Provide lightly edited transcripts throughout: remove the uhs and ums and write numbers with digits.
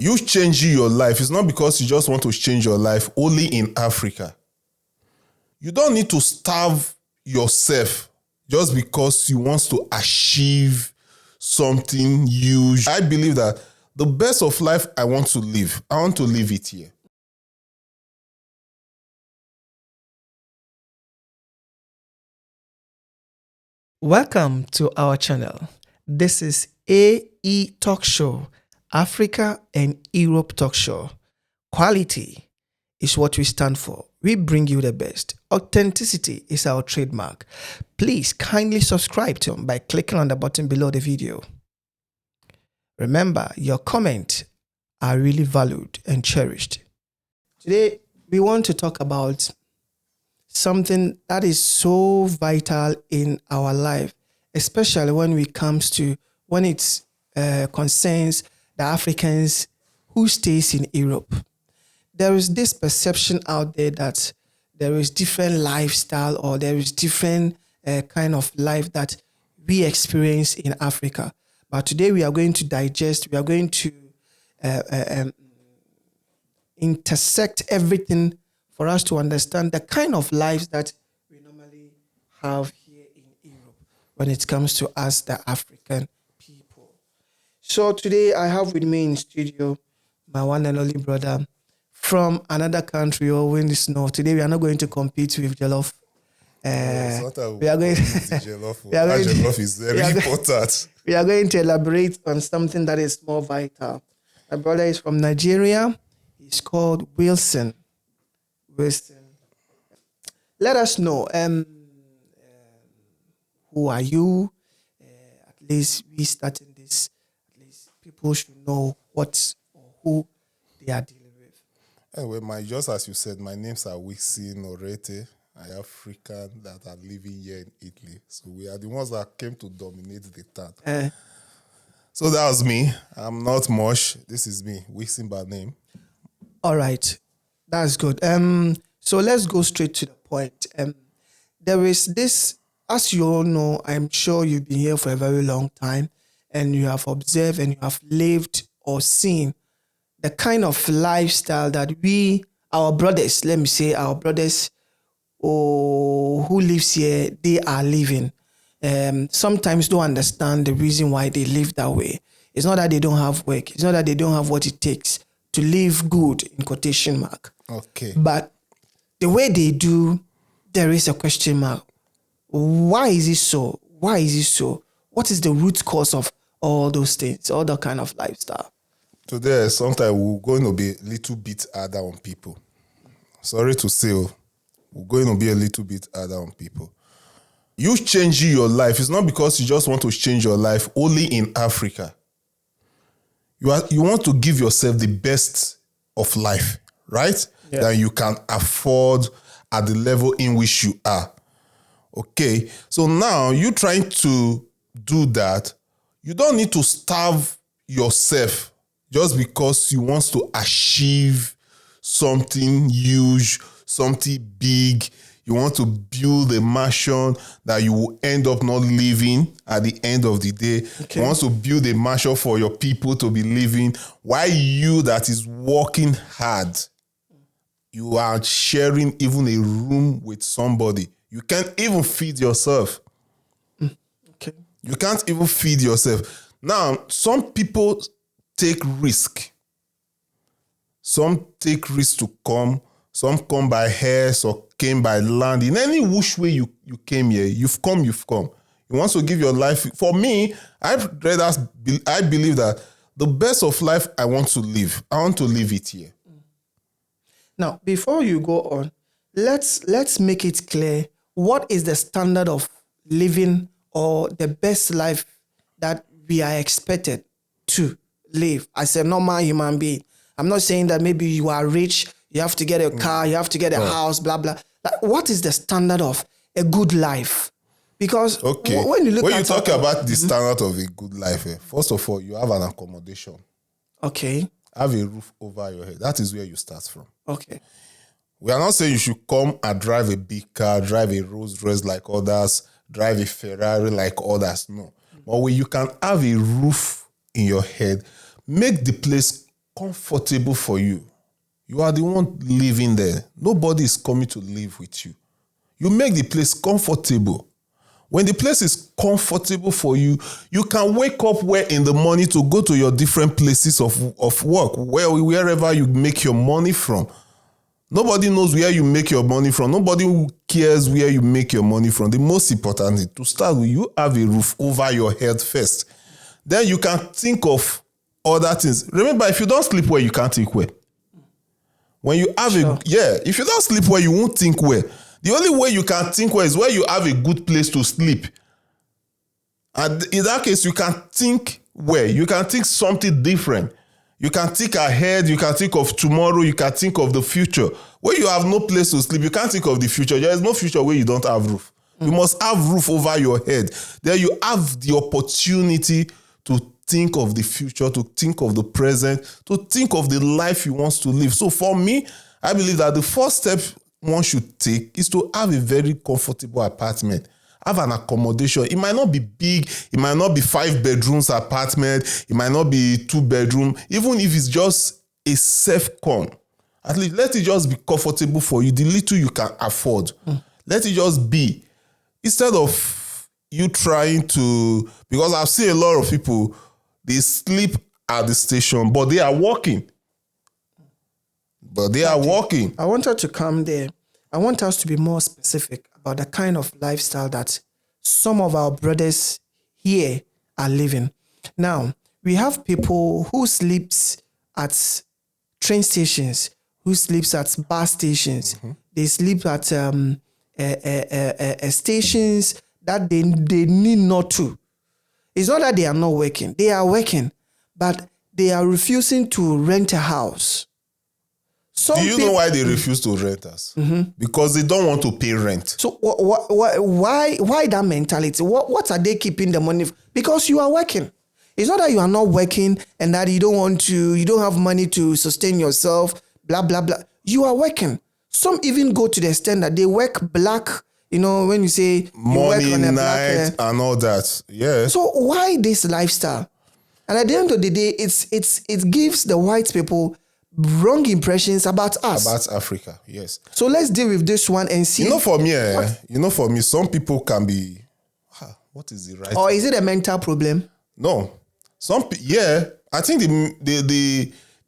You changing your life is not because you just want to change your life only in Africa. You don't need to starve yourself just because you want to achieve something huge. I believe that the best of life I want to live it here. Welcome to our channel. This is AE Talk Show, Africa and Europe Talk Show. Quality is what we stand for. We bring you the best. Authenticity is our trademark. Please kindly subscribe to them by clicking on the button below the video. Remember, your comments are really valued and cherished. Today, we want to talk about something that is so vital in our life, especially when it concerns the Africans who stays in Europe. There is this perception out there that there is different lifestyle or there is different kind of life that we experience in Africa. But today we are going to intersect everything for us to understand the kind of lives that we normally have here in Europe when it comes to us, the African people. So today I have with me in studio my one and only brother from another country or when it's not. Today we are not going to compete with Jollof. Jollof is very important. We are going to elaborate on something that is more vital. My brother is from Nigeria. He's called Wilson. Let us know who are you? At least we starting this. At least people should know what or who they are dealing with. Anyway, just as you said, my names are Wilson Orete. I am African that are living here in Italy. So we are the ones that came to dominate the town. So that was me. I'm not much. This is me, Wilson by name. All right. That's good. So let's go straight to the point. There is this, as you all know, I'm sure you've been here for a very long time and you have observed and you have lived or seen the kind of lifestyle that our brothers who lives here, they are living. Sometimes don't understand the reason why they live that way. It's not that they don't have work. It's not that they don't have what it takes to live good, in quotation mark. Okay. But the way they do, there is a question mark. Why is it so? Why is it so? What is the root cause of all those things, all that kind of lifestyle? Today, sometimes we're going to be a little bit harder on people. Sorry to say, we're going to be a little bit harder on people. You changing your life is not because you just want to change your life only in Africa. You want to give yourself the best of life, right? Yeah. That you can afford at the level in which you are. Okay, so now you trying to do that. You don't need to starve yourself just because you want to achieve something huge, something big. You want to build a mansion that you will end up not living at the end of the day. Okay. You want to build a mansion for your people to be living. Why you that is working hard, you are sharing even a room with somebody. You can't even feed yourself. Okay. You can't even feed yourself. Now, some people take risk. Some take risk to come. Some come by air, some came by land. In any which way you came here, you've come. You want to give your life. For me, I believe that the best of life I want to live it here. Now, before you go on, let's make it clear. What is the standard of living or the best life that we are expected to live as a normal human being? I'm not saying that maybe you are rich, you have to get a car, you have to get a house, blah, blah. Like, what is the standard of a good life? Because when you talk about the standard of a good life, first of all, you have an accommodation. Okay. Have a roof over your head. That is where you start from. Okay. We are not saying you should come and drive a big car, drive a Rolls Royce like others, drive a Ferrari like others. No. But when you can have a roof in your head, make the place comfortable for you. You are the one living there. Nobody is coming to live with you. You make the place comfortable. When the place is comfortable for you, you can wake up in the morning to go to your different places of work, wherever you make your money from. Nobody knows where you make your money from. Nobody cares where you make your money from. The most important thing, to start with, you have a roof over your head first. Then you can think of other things. Remember, if you don't sleep well, you can't think well. When you have if you don't sleep well, you won't think well. The only way you can think well is where you have a good place to sleep. And in that case, you can think well. You can think something different. You can think ahead. You can think of tomorrow. You can think of the future. Where you have no place to sleep, you can't think of the future. There is no future where you don't have roof. You must have roof over your head. Then you have the opportunity to think of the future, to think of the present, to think of the life you want to live. So for me, I believe that the first step one should take is to have a very comfortable apartment. Have an accommodation. It might not be big. It might not be 5 bedrooms apartment. It might not be 2 bedroom. Even if it's just a self-con, at least let it just be comfortable for you. The little you can afford. Let it just be. Instead of you trying to, because I've seen a lot of people, they sleep at the station, but they are working. I wanted to come there. I want us to be more specific about the kind of lifestyle that some of our brothers here are living. Now, we have people who sleeps at train stations, who sleeps at bus stations. They sleep at stations that they need not to. It's not that they are not working. They are working, but they are refusing to rent a house. Do you know why they refuse to rent us? Because they don't want to pay rent. So why that mentality? What are they keeping the money? Because you are working. It's not that you are not working and that you don't have money to sustain yourself, blah, blah, blah. You are working. Some even go to the extent that they work black, when you say morning, you work on a night, and all that. Yeah. So why this lifestyle? And at the end of the day, it gives the white people wrong impressions about us. About Africa, yes. So let's deal with this one and see. For me, some people can be, what is the right? Or is it a mental problem? No. I think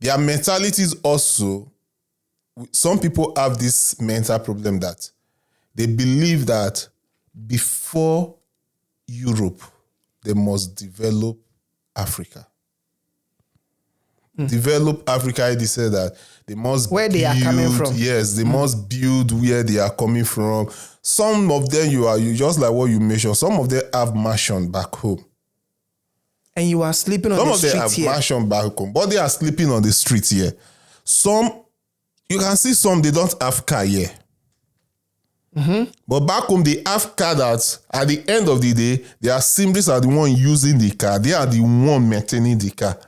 their mentalities also, some people have this mental problem that they believe that before Europe, they must develop Africa. Develop Africa, they say that they must where they are coming from. Yes, they must build where they are coming from. Some of them you just like what you mentioned, some of them have mansion back home. And you are sleeping on the street here. Some of them have mansion back home, but they are sleeping on the street here. You can see some, they don't have car here. But back home, they have car that at the end of the day, their siblings are the one using the car. They are the one maintaining the car.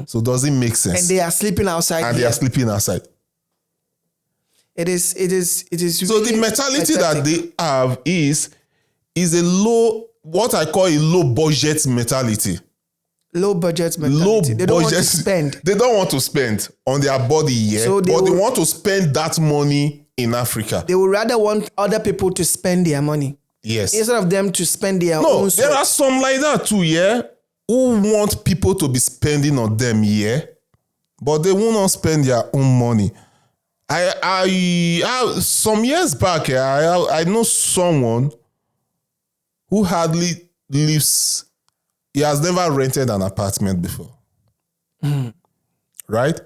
So does it make sense? And they are sleeping outside. And they are sleeping outside. It is. So the mentality that they have is a what I call a low budget mentality. Low budget mentality. They don't want to spend. They don't want to spend on their body here, but they want to spend that money in Africa. They would rather want other people to spend their money. Yes. Instead of them to spend their own. No, there are some like that too, yeah, who want people to be spending on them, yeah, but they will not spend their own money. I some years back, I know someone who hardly lives. He has never rented an apartment before, right?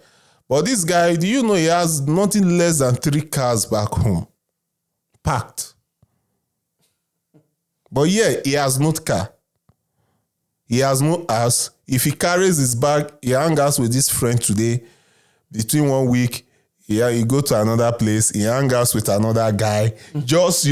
But this guy, do you know he has nothing less than 3 cars back home, parked. But yeah, he has no car. He has no house. If he carries his bag, he hangs out with his friend today. Between 1 week, he go to another place. He hangs out with another guy. Just,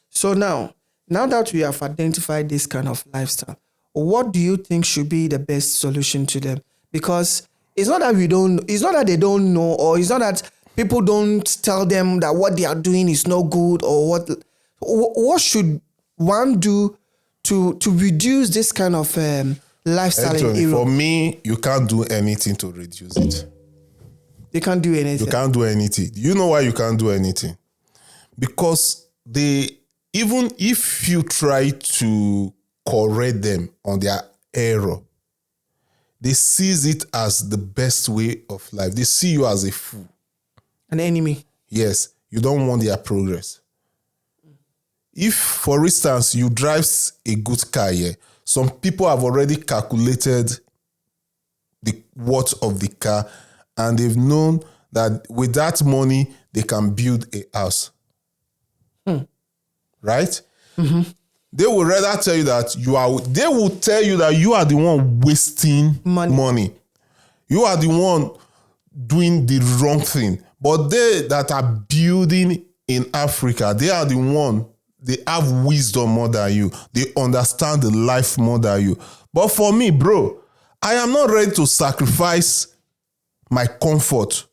So now that we have identified this kind of lifestyle, what do you think should be the best solution to them? Because it's not that they don't know, or it's not that people don't tell them that what they are doing is no good, or what should one do to reduce this kind of lifestyle in Actually, Europe. for me, you can't do anything to reduce it. They can't do anything. You can't do anything. You know why you can't do anything? Because even if you try to correct them on their error, they see it as the best way of life. They see you as a fool. An enemy. Yes, you don't want their progress. If, for instance, you drive a good car here, some people have already calculated the worth of the car, and they've known that with that money, they can build a house. Right? Mm-hmm. They will rather tell you that they will tell you that you are the one wasting money. You are the one doing the wrong thing. But they that are building in Africa, they are the one, they have wisdom more than you. They understand the life more than you. But for me, bro, I am not ready to sacrifice my comfort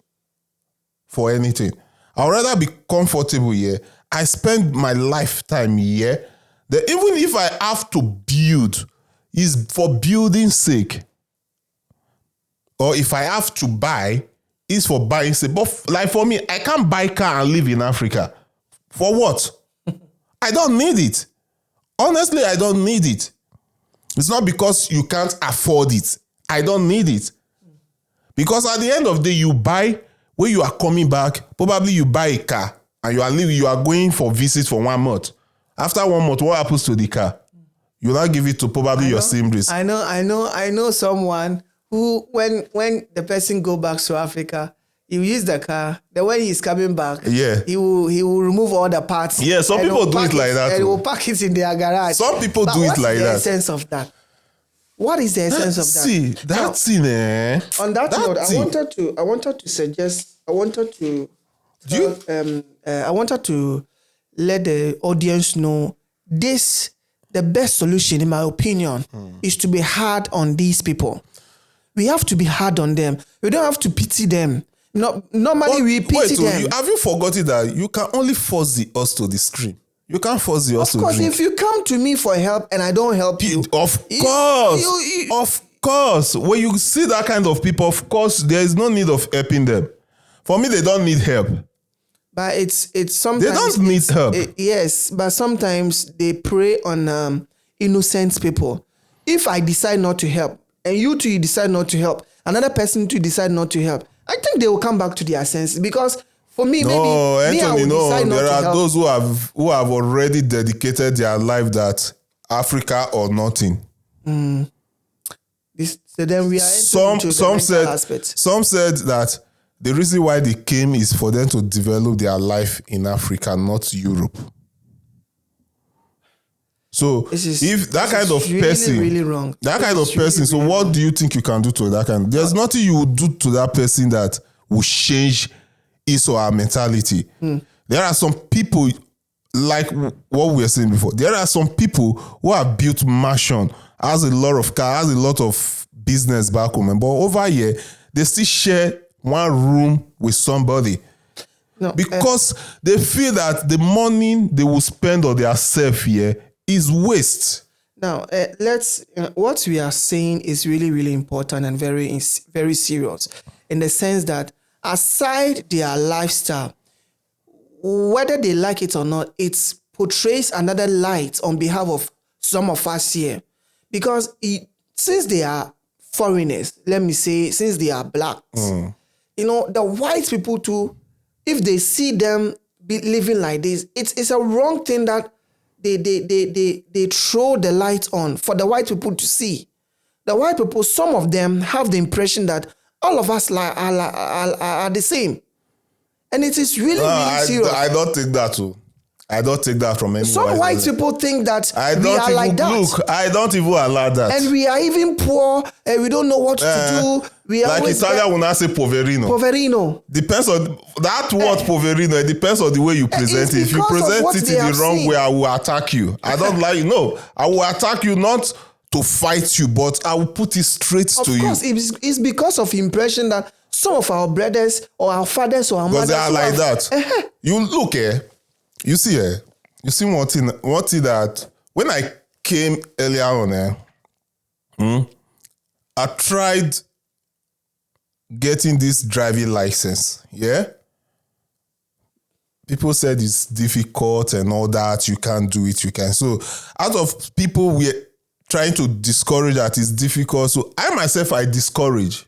for anything. I'd rather be comfortable here. I spend my lifetime here. Then even if I have to build, it's for building's sake. Or if I have to buy, it's for buying sake. But like for me, I can't buy car and live in Africa. For what? I don't need it. Honestly, I don't need it. It's not because you can't afford it. I don't need it. Because at the end of the day, you buy, when you are coming back, probably you buy a car and you are going for visit for 1 month. After 1 month, what happens to the car? You now give it to probably your siblings. I know someone who, when the person go back to Africa, he will use the car. Then when he's coming back, he will remove all the parts. Yeah, some people do it like that. And he will park it in their garage. Some people do it like that. What's the essence of that? What is the essence of that? See, that's in on that note, I wanted to let the audience know the best solution, in my opinion, is to be hard on these people. We have to be hard on them. We don't have to pity them. Normally we pity them. Have you forgotten that you can only force the us to the screen? You can't force the us to drink. Of course, if you come to me for help and I don't help you. Of course. When you see that kind of people, of course, there is no need of helping them. For me, they don't need help. But it's sometimes... They don't need help. Yes, but sometimes they prey on innocent people. If I decide not to help, and you two decide not to help, another person to decide not to help, I think they will come back to their senses. Because for me, Anthony, there are those who have already dedicated their life that Africa or nothing. So then we are into the mental aspect. Some said that the reason why they came is for them to develop their life in Africa, not Europe. So if that kind of person, really wrong. That kind of person. So what do you think you can do to that kind? There's nothing you would do to that person that will change his or her mentality. There are some people, like what we were saying before, there are some people who have built mansion, has a lot of car, has a lot of business back home, but over here they still share one room with somebody. Because they feel that the money they will spend on their self here is waste. Now, what we are saying is really, really important and very, very serious, in the sense that aside their lifestyle, whether they like it or not, it portrays another light on behalf of some of us here. Because since they are foreigners, let me say, since they are blacks, the white people too, if they see them be living like this, it's a wrong thing that they throw the light on for the white people to see. The white people, some of them have the impression that all of us are the same. And it is really, really serious. I don't take that too. I don't take that from anyone. Some white people think that we are like that. Look, I don't even allow that. And we are even poor and we don't know what to do. We are like Italian will not say poverino. Poverino. Depends on that word poverino. It depends on the way you present it. If you present it in the wrong way, I will attack you. I don't like, no. I will attack you not to fight you, but I will put it straight to you. Of course, it's because of impression that some of our brothers or our fathers or our mothers... Because they are like that. You look you see one thing that when I came earlier on I tried getting this driving license. Yeah. People said it's difficult and all that. You can't do it. You can. So out of people we're trying to discourage that it's difficult. So I myself, I discourage.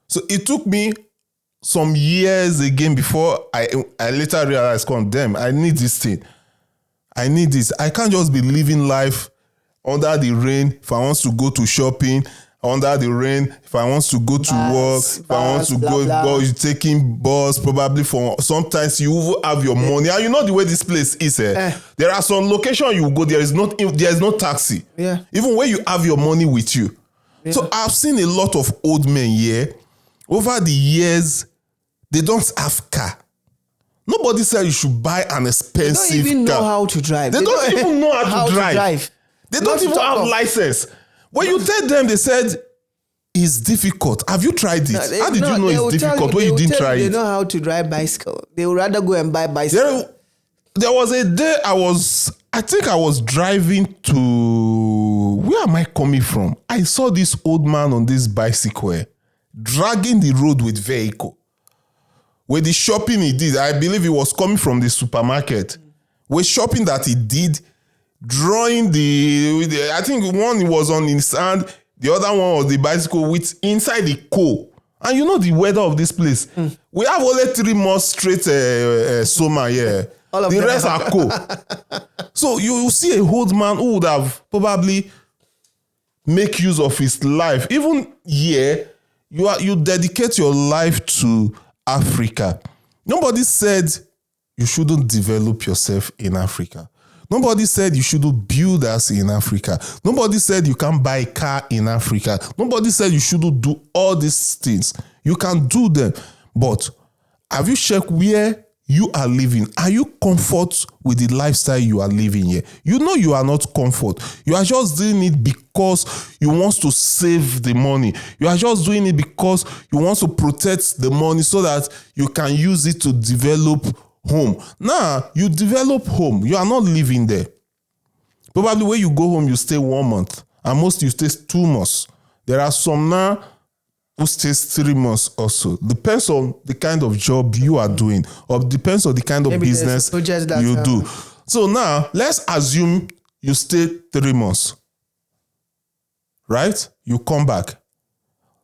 So it took me some years again before I later realized, damn, I need this thing. I need this. I can't just be living life under the rain. If I want to go to shopping, under the rain, if I want to go to work, if I want to go taking bus, probably for sometimes you will have your money. And you know the way this place is. There are some locations you go, there is no taxi. Yeah. Even when you have your money with you. Yeah. So I've seen a lot of old men here. Over the years, they don't have car. Nobody said you should buy an expensive car. They don't even know how to drive. They don't even know how to drive. They don't even have license. When you tell them, they said, it's difficult. Have you tried it? How did you know it's difficult when you didn't try it? They know how to drive bicycle. They would rather go and buy bicycle. There was a day I think I was driving to, where am I coming from? I saw this old man on this bicycle dragging the road with vehicle. With the shopping he did, I believe he was coming from the supermarket. With shopping that he did, drawing I think one was on his hand, the other one was the bicycle with inside the coal. And you know the weather of this place. We have only 3 months straight summer here. The rest are coal. So you see a old man who would have probably make use of his life. Even here, you dedicate your life to Africa. Nobody said you shouldn't develop yourself in Africa. Nobody said you shouldn't build us in Africa. Nobody said you can't buy a car in Africa. Nobody said you shouldn't do all these things. You can do them. But have you checked where you are living? Are you comfort with the lifestyle you are living here? You know you are not comfort. You are just doing it because you want to save the money. You are just doing it because you want to protect the money so that you can use it to develop home. Now, you develop home. You are not living there. Probably when you go home, you stay 1 month. And most you stay 2 months. There are some now who stays 3 months also. Depends on the kind of job you are doing, or depends on the kind of business you do. So now, let's assume you stay 3 months. Right? You come back.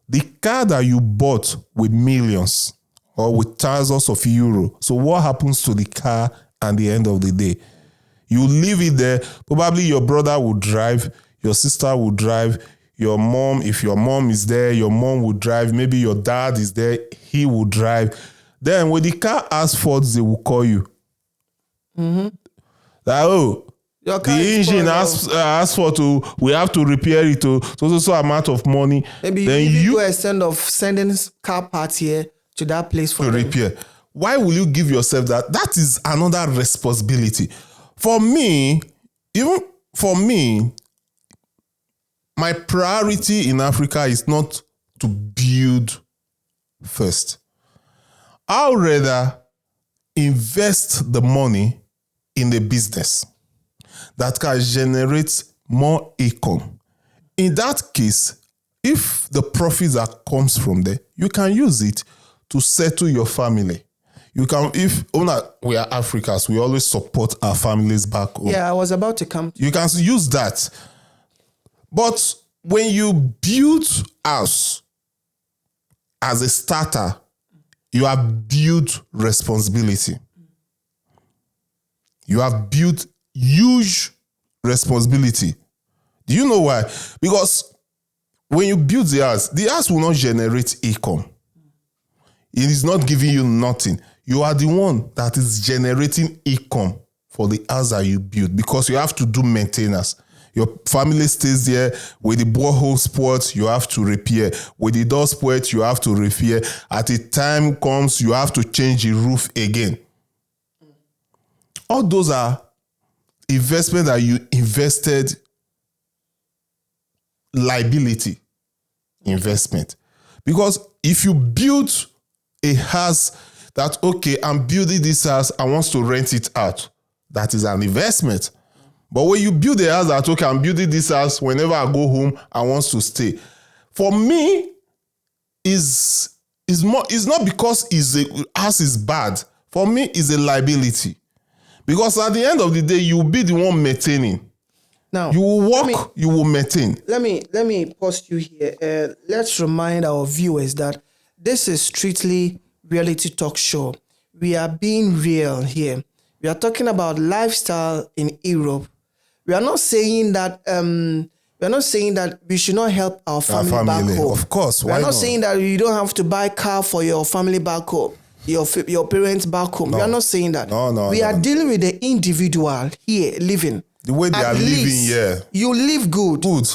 The car that you bought with millions or with thousands of euros. So what happens to the car at the end of the day? You leave it there. Probably your brother will drive, your sister will drive, your mom, if your mom is there, your mom will drive. Maybe your dad is there, he will drive. Then when the car asks faults, they will call you. Like, the engine asks for we have to repair it to so amount of money. Maybe then you go extent of sending car parts here to that place for repair. Why will you give yourself that? That is another responsibility. For me, my priority in Africa is not to build first. I'll rather invest the money in a business that can generate more income. In that case, if the profits that comes from there, you can use it to settle your family. You can, we are Africans, we always support our families back home. Yeah, I was about to come. You can use that. But when you build house as a starter, you have built responsibility. You have built huge responsibility. Do you know why? Because when you build the house will not generate income. It is not giving you nothing. You are the one that is generating income for the house that you build because you have to do maintenance. Your family stays there. With the borehole spoiled, you have to repair. With the door spoiled, you have to repair. At a time comes, you have to change the roof again. All those are investment that you invested, liability investment. Because if you build a house that, okay, I'm building this house, I want to rent it out, that is an investment. But when you build a house that, okay, I'm building this house, whenever I go home, I want to stay. for me, is not because house is bad. For me, it's a liability. Because at the end of the day, you will be the one maintaining. Now, you will work, you will maintain. Let me pause you here. Let's remind our viewers that this is strictly reality talk show. We are being real here. We are talking about lifestyle in Europe. We are not saying that we should not help our family back home. Of course, we are not saying that you don't have to buy car for your family back home, your parents back home. No. We are not saying that. No. We are dealing with the individual here living. The way they are living, yeah. You live good. Good.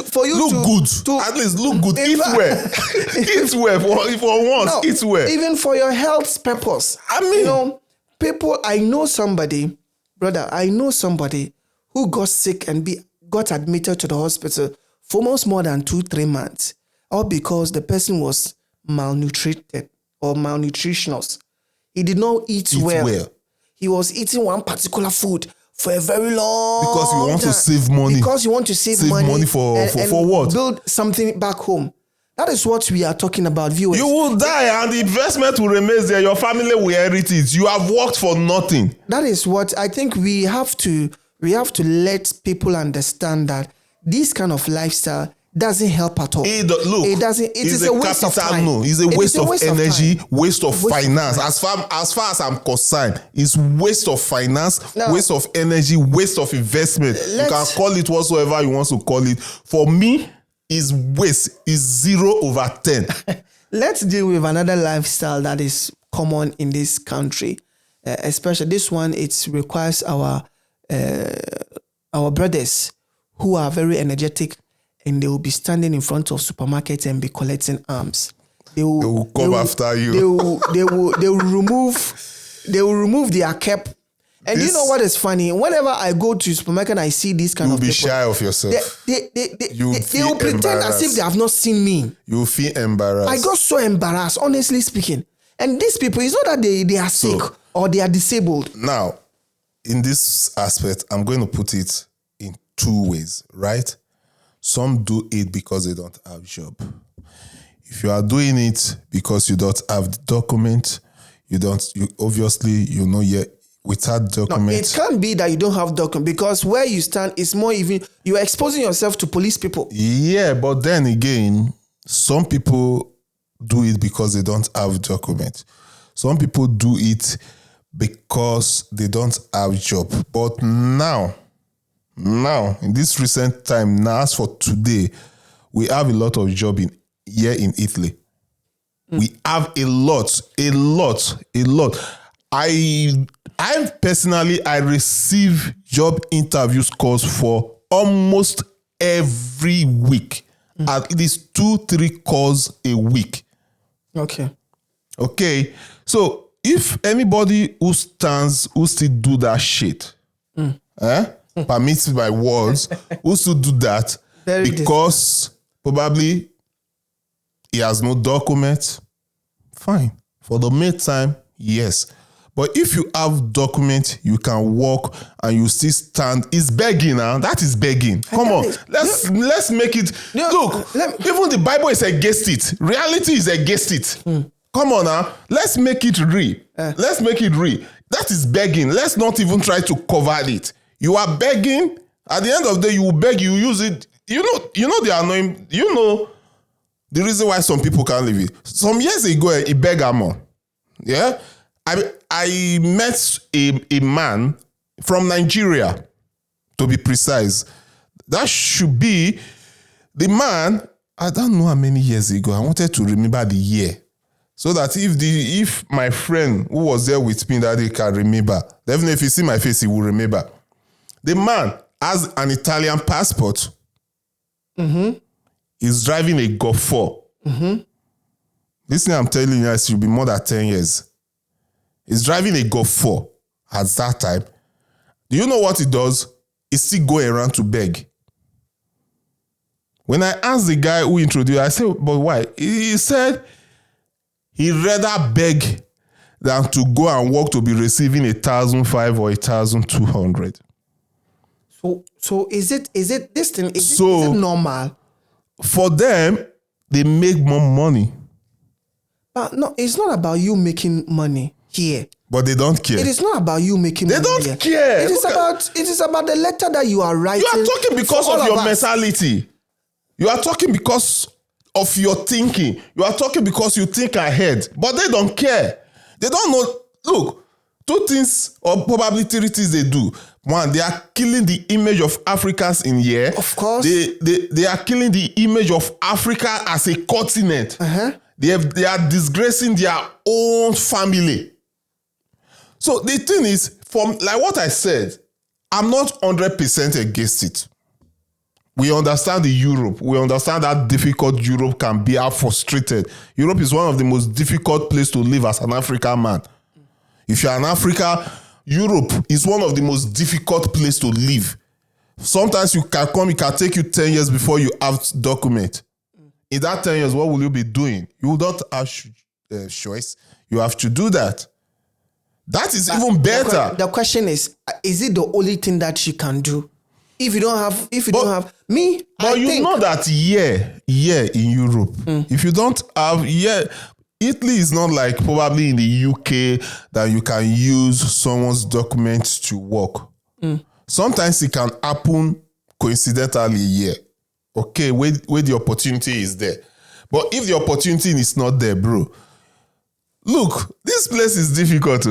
For you look to good. At least look good. Eat well. Eat well for once. No, eat well. Even for your health purpose. I mean, people. I know somebody who got sick and got admitted to the hospital for almost more than 2-3 months, all because the person was malnutrited or malnutritionist. He did not eat well. He was eating one particular food for a very long because you want to save money. Because you want to save money for what? Build something back home. That is what we are talking about, viewers. You will die and the investment will remain there. Your family will inherit it. You have worked for nothing. That is what I think we have to let people understand, that this kind of lifestyle doesn't help at all. It doesn't. It is a waste of time. No, it's a waste of energy, waste of finance. As far as I'm concerned, it's waste of finance, waste of energy, waste of investment. You can call it whatsoever you want to call it. For me, is waste. Is 0/10. Let's deal with another lifestyle that is common in this country, especially this one. It requires our brothers who are very energetic, and they will be standing in front of supermarkets and be collecting arms. They will come after you. They will remove their cap. And you know what is funny? Whenever I go to supermarket and I see this kind of people, you'll be shy of yourself. They will pretend as if they have not seen me. You'll feel embarrassed. I got so embarrassed, honestly speaking. And these people, it's not that they are sick or they are disabled. Now, in this aspect, I'm going to put it in 2 ways, right? Some do it because they don't have a job. If you are doing it because you don't have the document, without document. No, it can't be that you don't have document, because where you stand is more even, you're exposing yourself to police people. Yeah, but then again, some people do it because they don't have document. Some people do it because they don't have job. But now, in this recent time, now as for today, we have a lot of job here in Italy. We have a lot. I personally receive job interviews calls for almost every week. At least 2-3 calls a week. Okay. So if anybody who still do that shit, permits my words, who still do that because probably he has no document, fine. For the meantime, yes. But if you have document, you can work and you still stand. It's begging now. That is begging. Come on. Let's make it. Look, even the Bible is against it. Reality is against it. Come on now. Let's make it real. Let's make it real. That is begging. Let's not even try to cover it. You are begging. At the end of the day, you will beg, you use it. You know the annoying, the reason why some people can't live it. Some years ago, a beggar man. Yeah? I met a man from Nigeria, to be precise. That should be the man, I don't know how many years ago. I wanted to remember the year. So that if my friend who was there with me that day can remember, definitely if he see my face, he will remember. The man has an Italian passport. He's driving a Golf 4. This thing I'm telling you, it should be more than 10 years. He's driving a Golf 4 at that time. Do you know what he does? He still go around to beg. When I asked the guy who introduced, I said, but why? He said he'd rather beg than to go and work to be receiving 1,500 or 1,200. So is it this thing? Is it normal? for them, they make more money. But no, it's not about you making money here. But they don't care. It is not about you making money. They don't here. care. It is about the letter that you are writing. You are talking because of your mentality. You are talking because of your thinking. You are talking because you think ahead. But they don't care. They don't know. Look, two things or probably three things they do. One, they are killing the image of Africans in here. Of course. They are killing the image of Africa as a continent. They are disgracing their own family. So the thing is, from like what I said, I'm not 100% against it. We understand the Europe. We understand how difficult Europe can be, how frustrated. Europe is one of the most difficult places to live as an African man. If you're in Africa, Europe is one of the most difficult places to live. Sometimes you can come, it can take you 10 years before you have document. In that 10 years, what will you be doing? You will not have choice. You have to do that. That is even better. The question is it the only thing that you can do? If you don't have me, but you know that in Europe, if you don't have Italy is not like probably in the UK that you can use someone's documents to work. Sometimes it can happen coincidentally here. Okay, where the opportunity is there. But if the opportunity is not there, bro, look, this place is difficult.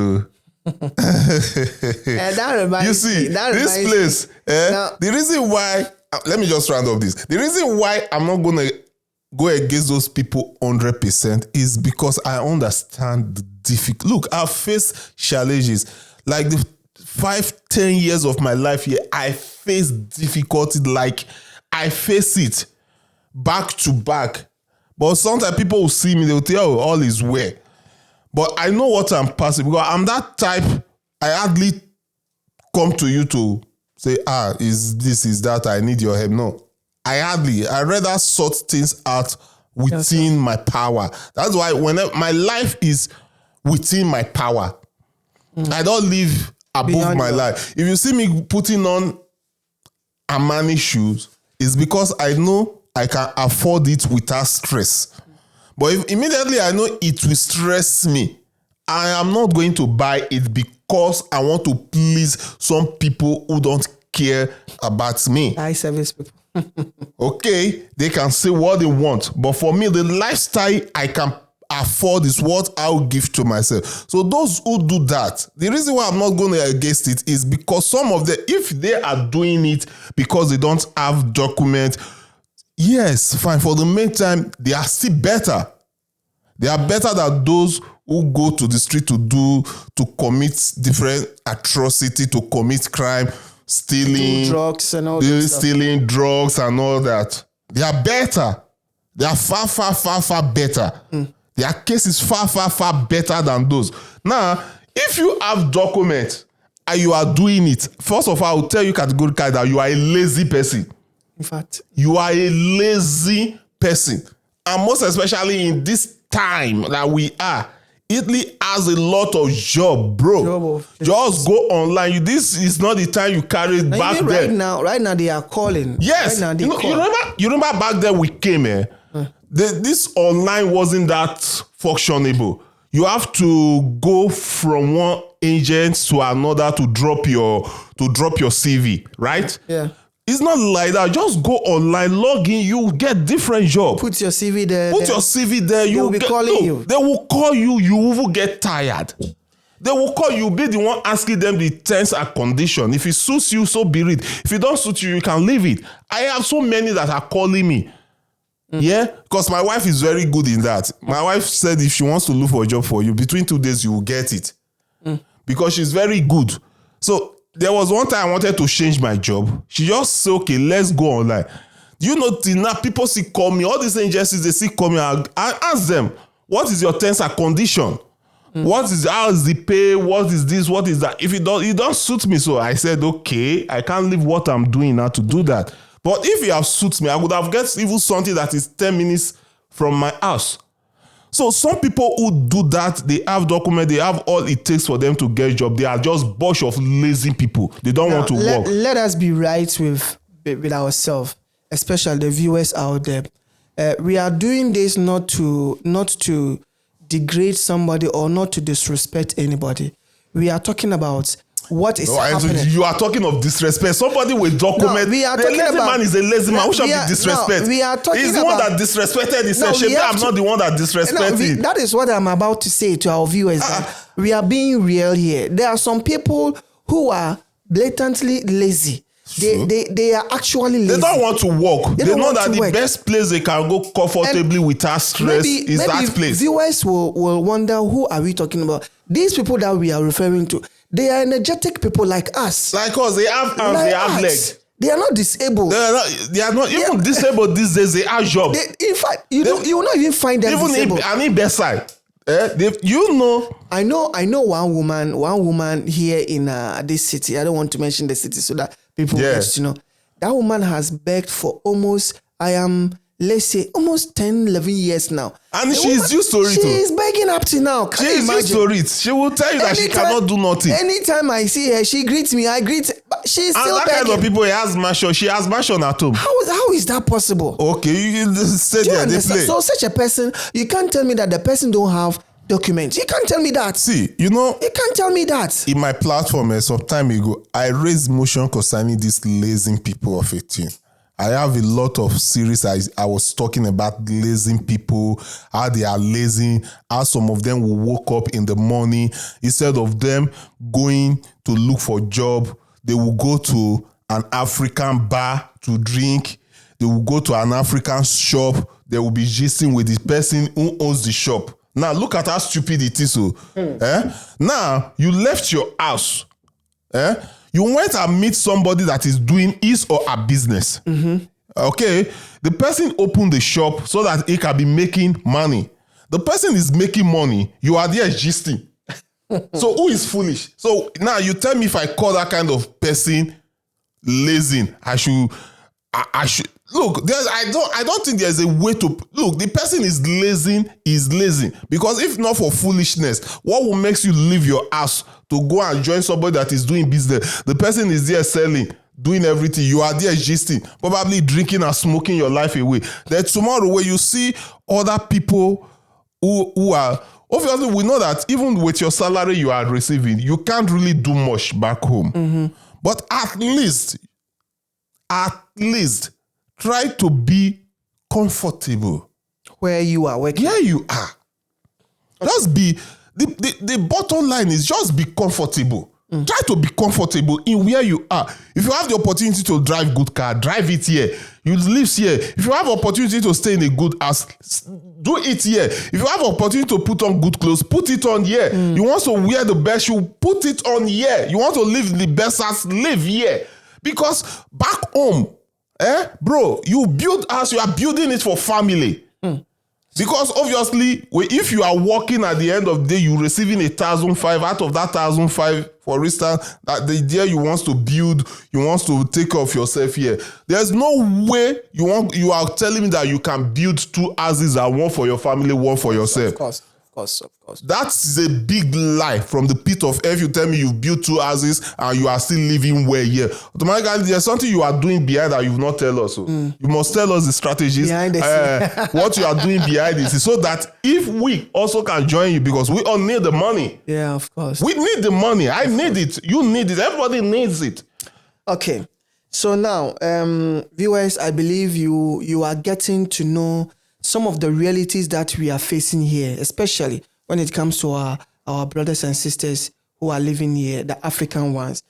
That reminds you see, this place, the reason why, let me just round up this. The reason why I'm not going to go against those people 100% is because I understand the difficult. Look, I've faced challenges. Like the 5-10 years of my life here, I faced difficulty. Like I face it back to back. But sometimes people will see me, they will tell you, all is well. But I know what I'm passing because I'm that type. I hardly come to you to say, is this, is that, I need your help. No, I rather sort things out within my power. That's why whenever my life is within my power, I don't live above my life. If you see me putting on Armani shoes, it's because I know I can afford it without stress. But if immediately I know it will stress me, I am not going to buy it because I want to please some people who don't care about me. High service people. Okay, they can say what they want. But for me, the lifestyle I can afford is what I'll give to myself. So those who do that, the reason why I'm not going against it is because some of them, if they are doing it because they don't have document, yes, fine. For the meantime, they are still better. They are better than those who go to the street to commit different atrocity, to commit crime, stealing drugs and all that stuff. Stealing drugs and all that. They are better. They are far, far, far, far better. Their case is far, far, far better than those. Now, if you have documents and you are doing it, first of all, I will tell you categorically that you are a lazy person. In fact, you are a lazy person. And most especially in this time that we are, Italy has a lot of job, bro. Just go online. This is not the time you carry it back then. Right now they are calling. Yes. Right now you remember back then we came here. This online wasn't that functionable. You have to go from one agent to another to drop your CV, right? Yeah. It's not like that. Just go online, log in, you get different job. Put your CV there. Your CV there. They will be calling you. They will call you. You will get tired. They will call you. Be the one asking them the terms and condition. If it suits you, so be it. If it don't suit you, you can leave it. I have so many that are calling me. Yeah, because my wife is very good in that. My wife said if she wants to look for a job for you, between 2 days you will get it. Because she's very good. So there was one time I wanted to change my job. She just said, okay, let's go online. You know, now people still call me. All these agencies, they still call me. I ask them, what is your terms and condition? How is the pay? What is this? What is that? If it don't suit me, so I said, okay, I can't leave what I'm doing now to do that. But if it have suits me, I would have get even something that is 10 minutes from my house. So some people who do that, they have document, they have all it takes for them to get a job. They are just bunch of lazy people. They don't want to work. Let us be right with ourselves. especially the viewers out there. We are doing this not to degrade somebody or not to disrespect anybody. We are talking about what is happening. You are talking of disrespect. Somebody will document. No, we are the talking lazy about, man is a lazy man. Who shall be disrespect? No, we are talking He's the one that disrespected himself. I'm not the one that disrespected. That is what I'm about to say to our viewers. That we are being real here. There are some people who are blatantly lazy. They are actually lazy. They don't want to work. They know that the best place they can go comfortably without stress is that place. Viewers will wonder, who are we talking about? These people that we are referring to, they are energetic people like us. Like us, they have arms, they have legs. They are not disabled. They are not even disabled these days. They have jobs. In fact, you will not even find them disabled. Even in bedside. I know one woman here in this city. I don't want to mention the city so that people get to know. That woman has begged for almost 10, 11 years now. And she's used to it. She is begging up to now. She's used to it. She will tell you that she cannot do nothing. Anytime I see her, she greets me. I greet her. But she's still begging. And that kind of people, she has mansion at home. How is that possible? Okay, you say they play. So such a person, you can't tell me that the person don't have documents. You can't tell me that. See, you can't tell me that. In my platform some time ago, I raised motion concerning these lazy people of 18. I have a lot of series I was talking about lazy people, how they are lazy, how some of them will wake up in the morning. Instead of them going to look for a job, they will go to an African bar to drink. They will go to an African shop. They will be gisting with the person who owns the shop. Now, look at how stupid it is. Now, you left your house. You went and meet somebody that is doing his or her business. Mm-hmm. Okay? The person opened the shop so that he can be making money. The person is making money. You are there gisting. So who is foolish? So now you tell me, if I call that kind of person lazy, I should look, I don't think there's a way to look. The person is lazy because if not for foolishness, what will make you leave your house to go and join somebody that is doing business? The person is there selling, doing everything. You are there gisting, probably drinking and smoking your life away. Then tomorrow, when you see other people who are, obviously we know that even with your salary you are receiving, you can't really do much back home. Mm-hmm. But at least try to be comfortable where you are working. Here you are. Just be the bottom line is just be comfortable. Try to be comfortable in where you are. If you have the opportunity to drive good car, drive it here. You live here. If you have opportunity to stay in a good house, do it here. If you have opportunity to put on good clothes, put it on here. You want to wear the best shoe, put it on here. You want to live in the best house, live here. Because back home, bro, you build house, you are building it for family. Because obviously, if you are working at the end of the day, you're receiving 1,500. Out of that 1,500, for instance, that the year you want to build, you want to take care of yourself here. There's no way you are telling me that you can build 2 houses, and one for your family, one for yourself. Of course. That's a big lie from the pit of hell. You tell me you built 2 houses and you are still living where here. Automatically, there's something you are doing behind that you've not tell us. So you must tell us the strategies behind the what you are doing behind this, so that if we also can join you, because we all need the money. Yeah, of course. We need the money. I need it. You need it. Everybody needs it. Okay. So now, viewers, I believe you are getting to know some of the realities that we are facing here, especially when it comes to our brothers and sisters who are living here, the African ones.